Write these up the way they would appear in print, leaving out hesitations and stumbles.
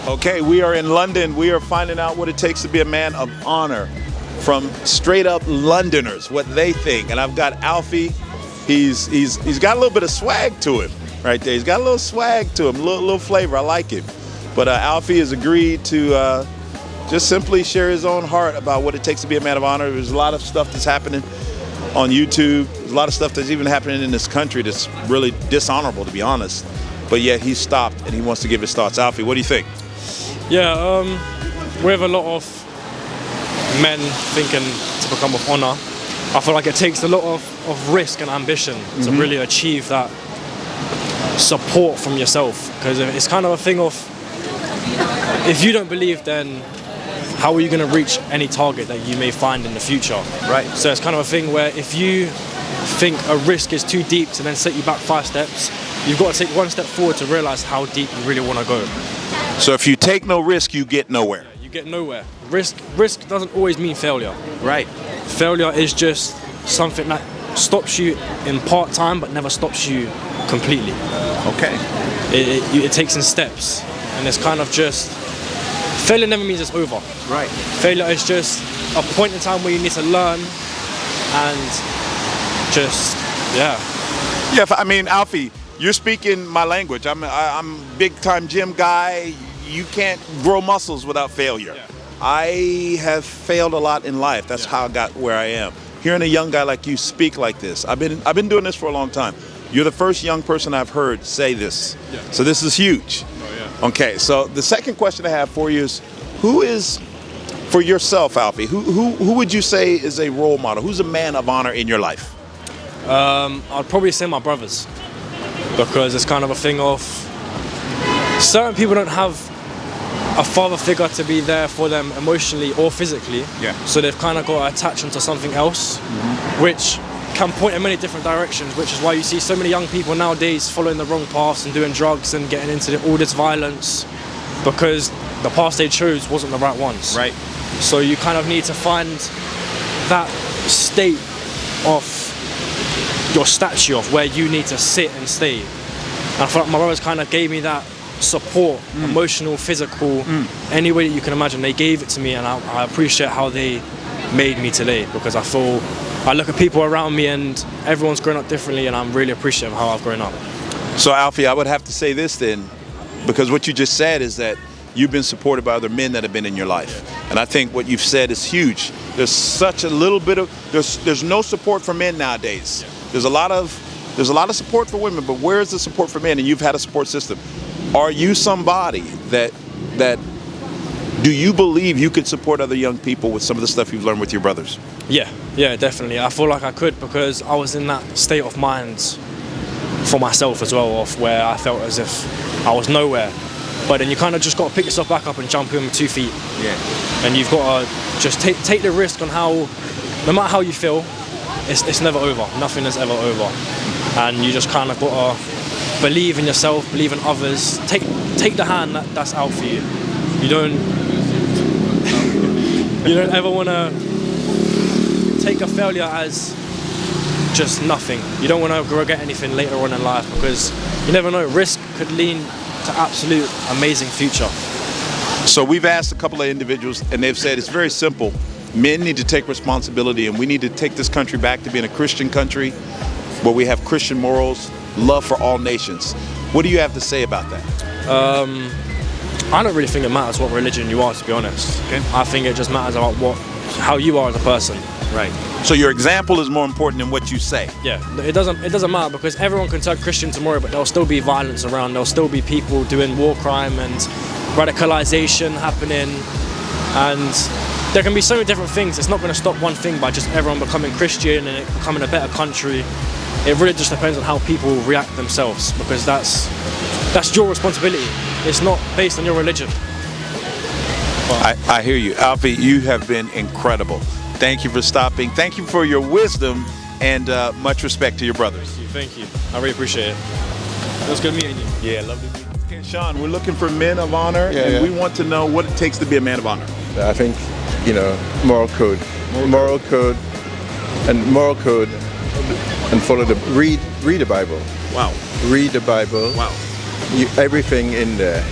Okay, we are in London. We are finding out what it takes to be a man of honor from straight up Londoners, what they think. And I've got Alfie. He's got a little bit of swag to him right there. He's got a little swag to him, a little flavor. I like him. But Alfie has agreed to just simply share his own heart about what it takes to be a man of honor. There's a lot of stuff that's happening on YouTube. There's a lot of stuff that's even happening in this country that's really dishonorable, to be honest. But yet he's stopped and he wants to give his thoughts. Alfie, what do you think? Yeah, we have a lot of men thinking to become of honor. I feel like it takes a lot of risk and ambition to really achieve that support from yourself. Because it's kind of a thing of, if you don't believe, then how are you going to reach any target that you may find in the future? Right. So it's kind of a thing where if you think a risk is too deep to then set you back 5 steps, you've got to take 1 step forward to realize how deep you really want to go. So if you take no risk, you get nowhere. You get nowhere. Risk doesn't always mean failure. Right. Failure is just something that stops you in part time but never stops you completely. Okay. It takes in steps, and it's kind of just, failure never means it's over. Right. Failure is just a point in time where you need to learn and just, yeah. Yeah, I mean, Alfie, you're speaking my language. I'm a big time gym guy. You can't grow muscles without failure. Yeah. I have failed a lot in life. That's how I got where I am. Hearing a young guy like you speak like this, I've been doing this for a long time. You're the first young person I've heard say this. Yeah. So this is huge. Oh, yeah. Okay, so the second question I have for you is, who is, for yourself, Alfie, who would you say is a role model? Who's a man of honor in your life? I'd probably say my brothers, because it's kind of a thing of, certain people don't have a father figure to be there for them emotionally or physically. Yeah. So they've kind of got to attach them to something else, which can point in many different directions, which is why you see so many young people nowadays following the wrong paths and doing drugs and getting into all this violence, because the path they chose wasn't the right ones. Right. So you kind of need to find that state of your stature of where you need to sit and stay. And I feel like my brothers kind of gave me that support, emotional, physical, any way that you can imagine. They gave it to me, and I appreciate how they made me today, because I feel, I look at people around me and everyone's grown up differently, and I'm really appreciative of how I've grown up. So Alfie, I would have to say this then, because what you just said is that you've been supported by other men that have been in your life. And I think what you've said is huge. There's such a little bit of, there's no support for men nowadays. There's a lot of support for women, but where is the support for men? And you've had a support system. Are you somebody that do you believe you could support other young people with some of the stuff you've learned with your brothers? Yeah, definitely. I feel like I could, because I was in that state of mind for myself as well, of where I felt as if I was nowhere. But then you kind of just got to pick yourself back up and jump in with 2 feet. Yeah. And you've got to just take the risk on how, no matter how you feel, it's never over. Nothing is ever over. And you just kind of got to believe in yourself, believe in others. Take the hand that's out for you. You don't ever want to take a failure as just nothing. You don't want to regret anything later on in life, because you never know. Risk could lead to absolute amazing future. So we've asked a couple of individuals, and they've said it's very simple. Men need to take responsibility, and we need to take this country back to being a Christian country where we have Christian morals, love for all nations. What do you have to say about that? I don't really think it matters what religion you are, to be honest. Okay. I think it just matters about how you are as a person. Right. So your example is more important than what you say. Yeah, it doesn't matter, because everyone can turn Christian tomorrow, but there'll still be violence around. There'll still be people doing war crime and radicalization happening, and there can be so many different things. It's not going to stop one thing by just everyone becoming Christian and it becoming a better country. It really just depends on how people react themselves, because that's your responsibility. It's not based on your religion. I hear you. Alfie, you have been incredible. Thank you for stopping. Thank you for your wisdom, and much respect to your brothers. Thank you. I really appreciate it. It was good meeting you. Yeah, lovely meeting you. Okay, Sean, we're looking for men of honor, and we want to know what it takes to be a man of honor. I think, moral code, and follow read the Bible. Wow. Read the Bible. Wow. Everything in there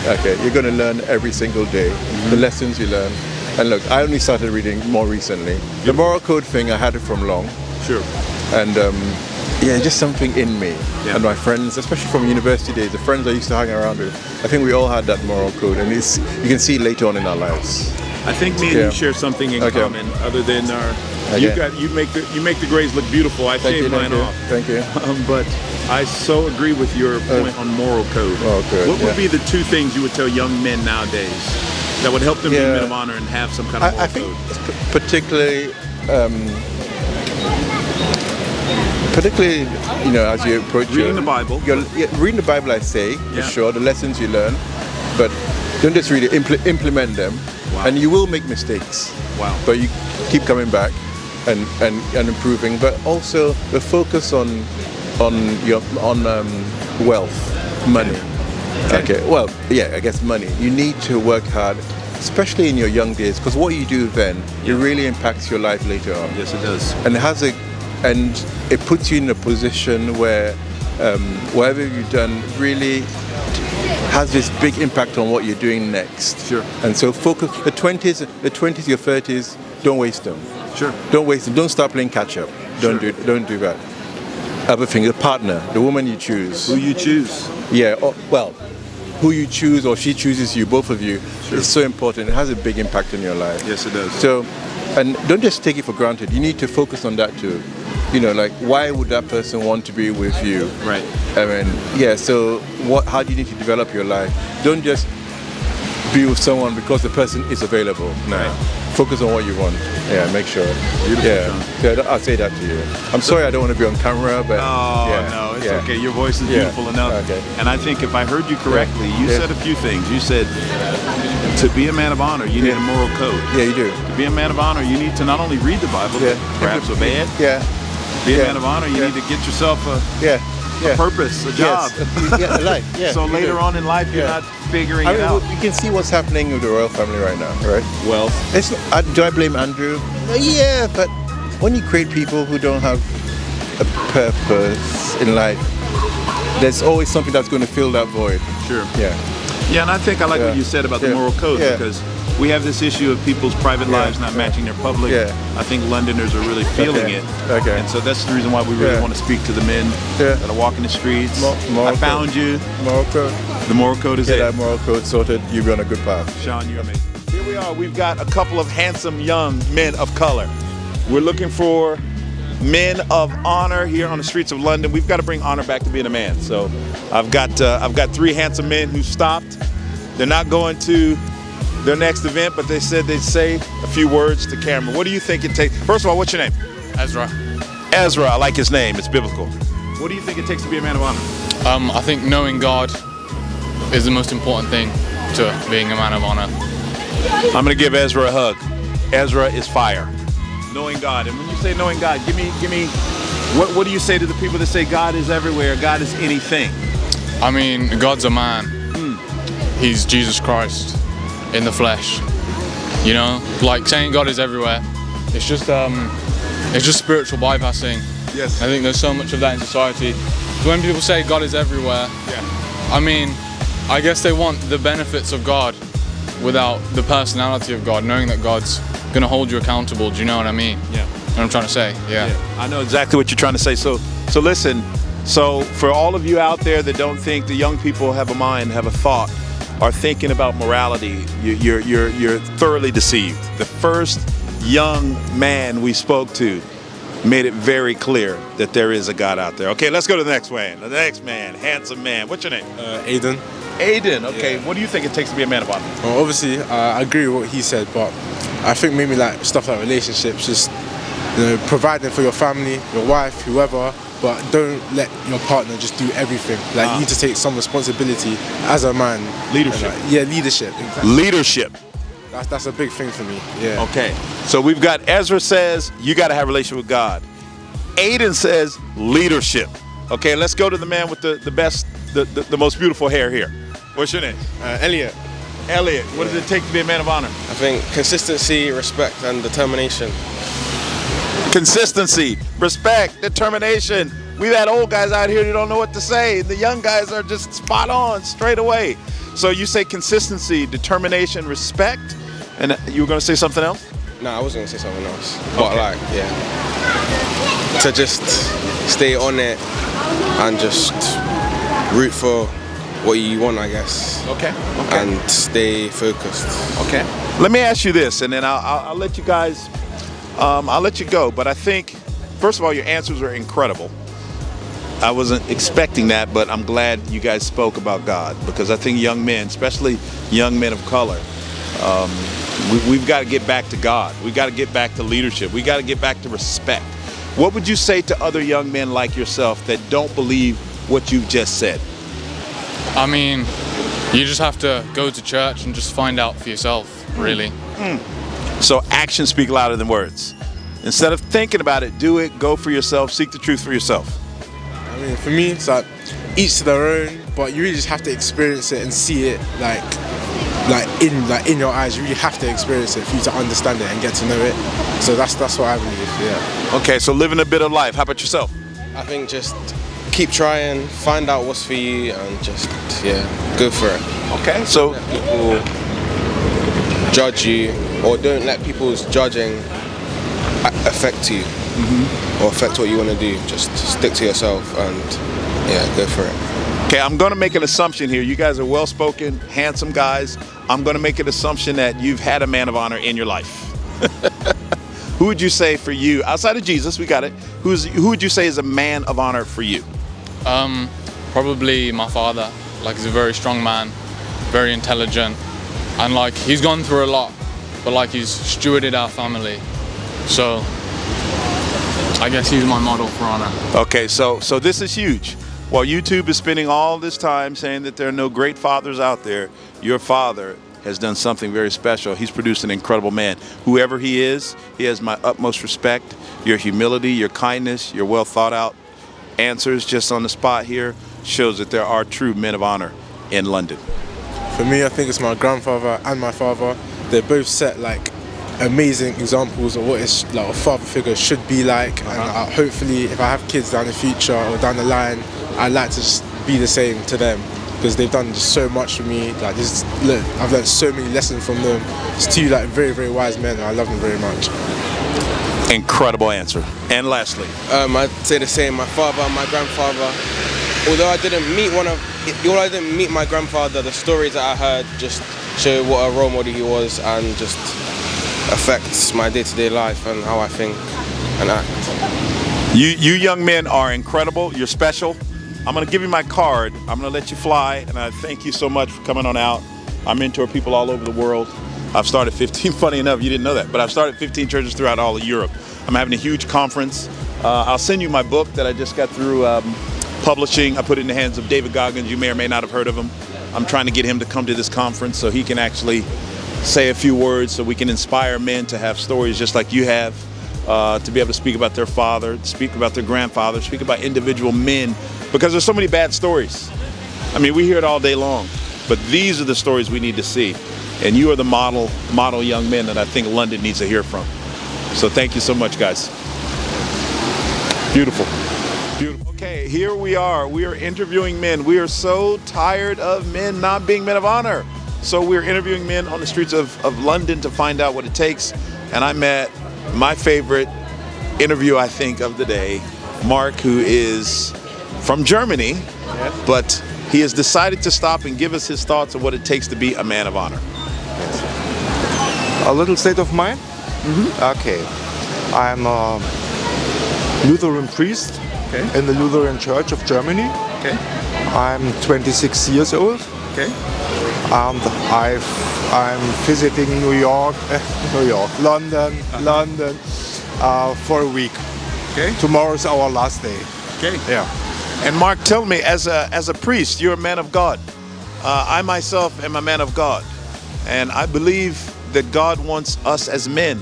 Okay, you're going to learn every single day the lessons you learn. And look, I only started reading more recently. The moral code thing, I had it from long. Sure. And yeah, just something in me. And my friends, especially from university days, the friends I used to hang around with, I think we all had that moral code, and you can see it later on in our lives. I think me and you share something in common, other than our. You make the grays look beautiful. I shaved mine off. Thank you. But I so agree with your point on moral code. What would be the two things you would tell young men nowadays that would help them be men of honor and have some kind of moral code? I think particularly, you know, as you approach reading the Bible. Reading the Bible, I say, for sure, the lessons you learn, but don't just read it, implement them, and you will make mistakes. But you keep coming back and improving. But also the focus on wealth, money. Okay. Well, yeah, I guess money. You need to work hard, especially in your young days, because what you do then, it really impacts your life later on. Yes, it does. And it puts you in a position where whatever you've done really has this big impact on what you're doing next. Sure. And so focus the 20s, your 30s. Don't waste them. Sure. Don't waste them. Don't start playing catch up. Don't do that. Other thing, the partner, the woman you choose. Who you choose. Yeah. Who you choose or she chooses you, both of you, is so important. It has a big impact on your life. Yes, it does. So, and don't just take it for granted. You need to focus on that too. You know, like, why would that person want to be with you? Right. I mean, so how do you need to develop your life? Don't just be with someone because the person is available. No. Right. Focus on what you want. Yeah, make sure. Beautiful. So I'll say that to you. I'm sorry I don't want to be on camera, but no, it's okay. Your voice is beautiful enough. Okay. And I think if I heard you correctly, you said a few things. You said to be a man of honor, you need a moral code. Yeah, you do. To be a man of honor, you need to not only read the Bible, but perhaps obey it. Yeah. Be a man of honor, you need to get yourself a purpose, a job. A life. Yeah. So later on in life, you're not figuring it out. You can see what's happening with the royal family right now, right? Well, do I blame Andrew? Yeah, but when you create people who don't have a purpose in life, there's always something that's going to fill that void. Sure. Yeah. Yeah, and I think I like what you said about the moral code, because we have this issue of people's private lives not matching their public. I think Londoners are really feeling it. Okay. And so that's the reason why we really want to speak to the men that are walking the streets. I found you. Moral code. The moral code is it. Get that moral code sorted, you'll be on a good path. Sean, you're amazing. Here we are. We've got a couple of handsome young men of color. We're looking for men of honor here on the streets of London. We've got to bring honor back to being a man. So I've got three handsome men who stopped. They're not going to their next event, but they said they'd say a few words to camera. What do you think it takes? First of all, what's your name? Ezra. Ezra, I like his name. It's biblical. What do you think it takes to be a man of honor? I think knowing God is the most important thing to being a man of honor. I'm going to give Ezra a hug. Ezra is fire. Knowing God. And when you say knowing God, give me what do you say to the people that say God is everywhere, God is anything? I mean, God's a man. He's Jesus Christ in the flesh. You know, like saying God is everywhere. It's just spiritual bypassing. Yes. I think there's so much of that in society. When people say God is everywhere, I mean, I guess they want the benefits of God without the personality of God, knowing that God's gonna hold you accountable. Do you know what I mean? Yeah. What I'm trying to say. Yeah. I know exactly what you're trying to say. So listen. So for all of you out there that don't think the young people have a mind, have a thought, are thinking about morality, you're thoroughly deceived. The first young man we spoke to made it very clear that there is a God out there. Okay, let's go to the next man. The next man, handsome man. What's your name? Aiden. Aiden, okay. What do you think it takes to be a man of honor? Well, obviously, I agree with what he said, but I think maybe like stuff like relationships, just providing for your family, your wife, whoever, but don't let your partner just do everything. Like you need to take some responsibility as a man. Leadership. Leadership. Exactly. Leadership. That's a big thing for me. Yeah. Okay. So we've got Ezra says you got to have a relationship with God. Aiden says leadership. Okay, let's go to the man with the best, the most beautiful hair here. What's your name? Elliot. Elliot. What does it take to be a man of honor? I think consistency, respect, and determination. Consistency, respect, determination. We've had old guys out here who don't know what to say. The young guys are just spot on straight away. So you say consistency, determination, respect, and you were going to say something else? No, I was gonna say something else. But like, yeah, to just stay on it and just root for what you want, I guess. Okay. And stay focused. Okay. Let me ask you this, and then I'll let you guys, I'll let you go. But I think, first of all, your answers are incredible. I wasn't expecting that, but I'm glad you guys spoke about God, because I think young men, especially young men of color, we've got to get back to God. We've got to get back to leadership. We got to get back to respect. What would you say to other young men like yourself that don't believe what you've just said? I mean, you just have to go to church and just find out for yourself, really. So actions speak louder than words. Instead of thinking about it, do it, go for yourself, seek the truth for yourself. I mean, for me, it's like each to their own, but you really just have to experience it and see it like in your eyes. You really have to experience it for you to understand it and get to know it. So that's what I believe. Yeah. Okay, so living a bit of life. How about yourself? I think just keep trying, find out what's for you, and just go for it. Okay, so People judge you, or don't let people's judging affect you or affect what you want to do. Just stick to yourself and go for it. okay, I'm going to make an assumption here. You guys are well-spoken, handsome guys. I'm going to make an assumption that you've had a man of honor in your life. Who would you say for you, outside of Jesus, we got it, who would you say is a man of honor for you? Probably my father. Like, he's a very strong man, very intelligent, and like he's gone through a lot, but like he's stewarded our family. So I guess he's my model for honor. Okay, so this is huge. While YouTube is spending all this time saying that there are no great fathers out there, your father has done something very special. He's produced an incredible man. Whoever he is, he has my utmost respect. Your humility, your kindness, your well thought out answers just on the spot here shows that there are true men of honor in London. For me, I think it's my grandfather and my father. They both set like amazing examples of what a father figure should be like. And hopefully, if I have kids down the future or down the line, I'd like to just be the same to them, because they've done just so much for me. Like, I've learned so many lessons from them. It's two like very, very wise men, and I love them very much. Incredible answer. And lastly, I'd say the same. My father and my grandfather. Although I didn't meet my grandfather, the stories that I heard just show what a role model he was, and just affects my day-to-day life and how I think and act. you young men are incredible. You're special. I'm going to give you my card. I'm going to let you fly, and I thank you so much for coming on out. I mentor people all over the world. I've started 15, funny enough, you didn't know that, but I've started 15 churches throughout all of Europe. I'm having a huge conference. I'll send you my book that I just got through publishing. I put it in the hands of David Goggins. You may or may not have heard of him. I'm trying to get him to come to this conference so he can actually say a few words, so we can inspire men to have stories just like you have, to be able to speak about their father, speak about their grandfather, speak about individual men, because there's so many bad stories. I mean, we hear it all day long, but these are the stories we need to see. And you are the model young men that I think London needs to hear from. So thank you so much, guys. Beautiful. Beautiful. Okay, here we are. We are interviewing men. We are so tired of men not being men of honor. So we're interviewing men on the streets of London to find out what it takes. And I met my favorite interview, I think, of the day, Mark, who is from Germany, but he has decided to stop and give us his thoughts on what it takes to be a man of honor. A little state of mind? Okay. I'm a Lutheran priest in the Lutheran Church of Germany. Okay. I'm 26 years old. Okay. And I'm visiting London for a week. Okay. Tomorrow's our last day. Okay. Yeah. And Mark, tell me, as a priest, you're a man of God. I myself am a man of God. And I believe that God wants us as men,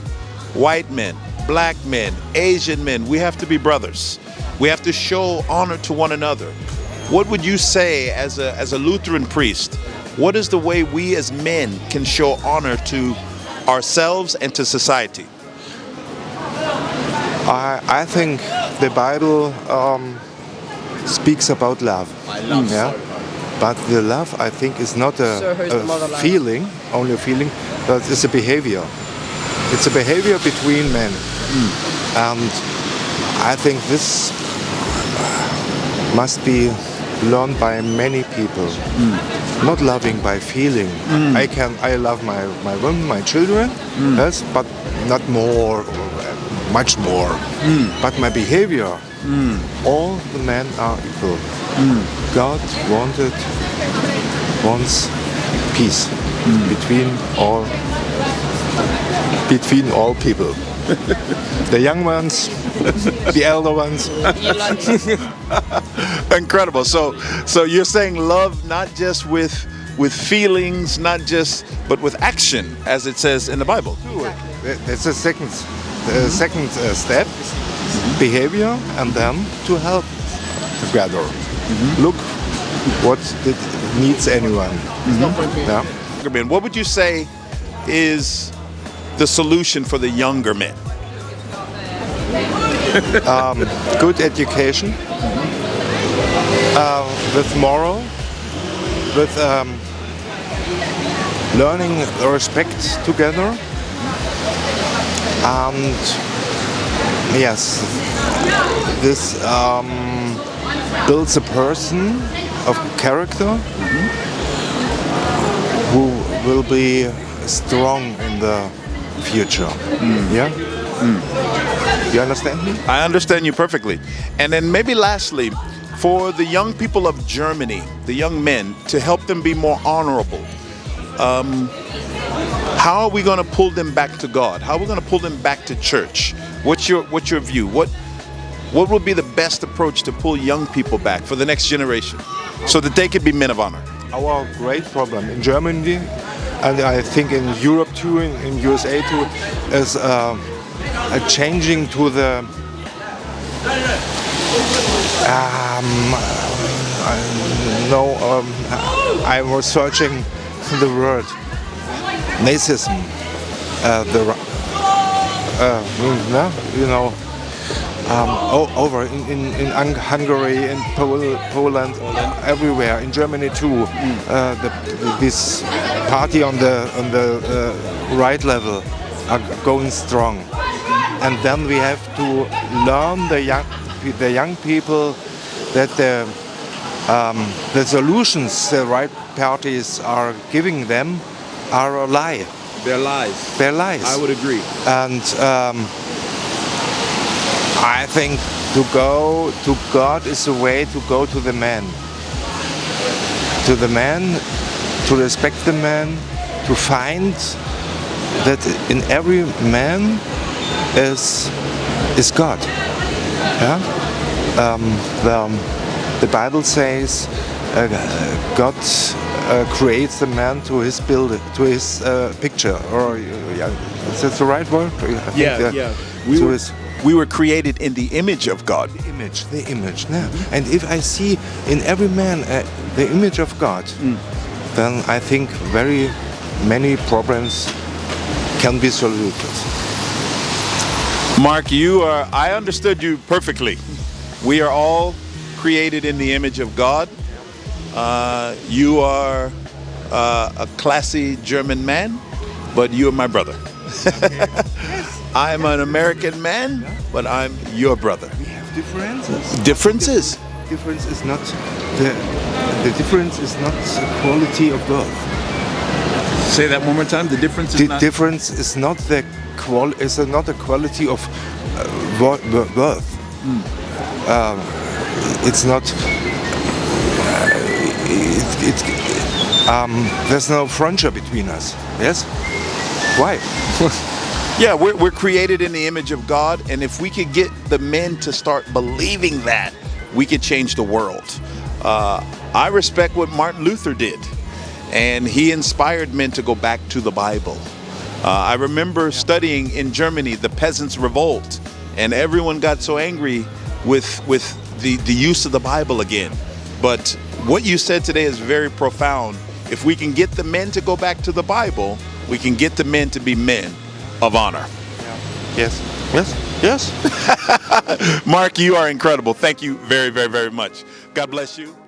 white men, black men, Asian men, we have to be brothers. We have to show honor to one another. What would you say as a Lutheran priest? What is the way we as men can show honor to ourselves and to society? I think the Bible speaks about love. I love Yeah. But the love, I think, is not So who's the a motherland? feeling, only a feeling, but it's a behavior. It's a behavior between men. And I think this must be learned by many people. Not loving by feeling. I love my women, my children, yes, but not more, much more. But my behavior, all the men are equal. God wants peace between all people. The young ones, the elder ones. Incredible. So you're saying love not just with feelings, not just, but with action, as it says in the Bible. That's the second step, behavior, and then to help together. Look what it needs anyone. Yeah. What would you say is the solution for the younger men? Good education, with moral, with learning respect together, and yes, this builds a person of character who will be strong in the future. Yeah. You understand me? I understand you perfectly. And then maybe lastly, for the young people of Germany, the young men, to help them be more honorable, how are we going to pull them back to God? How are we going to pull them back to church? What's your view? What would be the best approach to pull young people back for the next generation so that they could be men of honor? Our great problem in Germany, and I think in Europe too, in USA too, is a changing to the I was searching the word Nazism, over in Hungary, in Poland, everywhere, in Germany too. This party on the right level are going strong, and then we have to learn the young people that the solutions the right parties are giving them are a lie. Their lies. Their lies. I would agree. And I think to go to God is a way to go to the man. To the man, to respect the man, to find that in every man is God. Yeah? The Bible says God creates the man to his picture. Or is that the right word? We were created in the image of God. The image. Yeah. And if I see in every man the image of God, then I think very many problems can be solved. Mark, I understood you perfectly. We are all created in the image of God. You are a classy German man, but you are my brother. I'm an American man, but I'm your brother. We have differences. Differences? Difference is not the difference is not the quality of birth. Say that one more time. The difference is The not. difference is not the quality of birth. It's not. There's no friendship between us. Yes. Why? Yeah, we're created in the image of God, and if we could get the men to start believing that, we could change the world. I respect what Martin Luther did, and he inspired men to go back to the Bible. I remember studying in Germany the Peasants' Revolt, and everyone got so angry with the use of the Bible again. But what you said today is very profound. If we can get the men to go back to the Bible, we can get the men to be men of honor. Yes. Yes. Yes. Mark, you are incredible. Thank you very, very, very much. God bless you.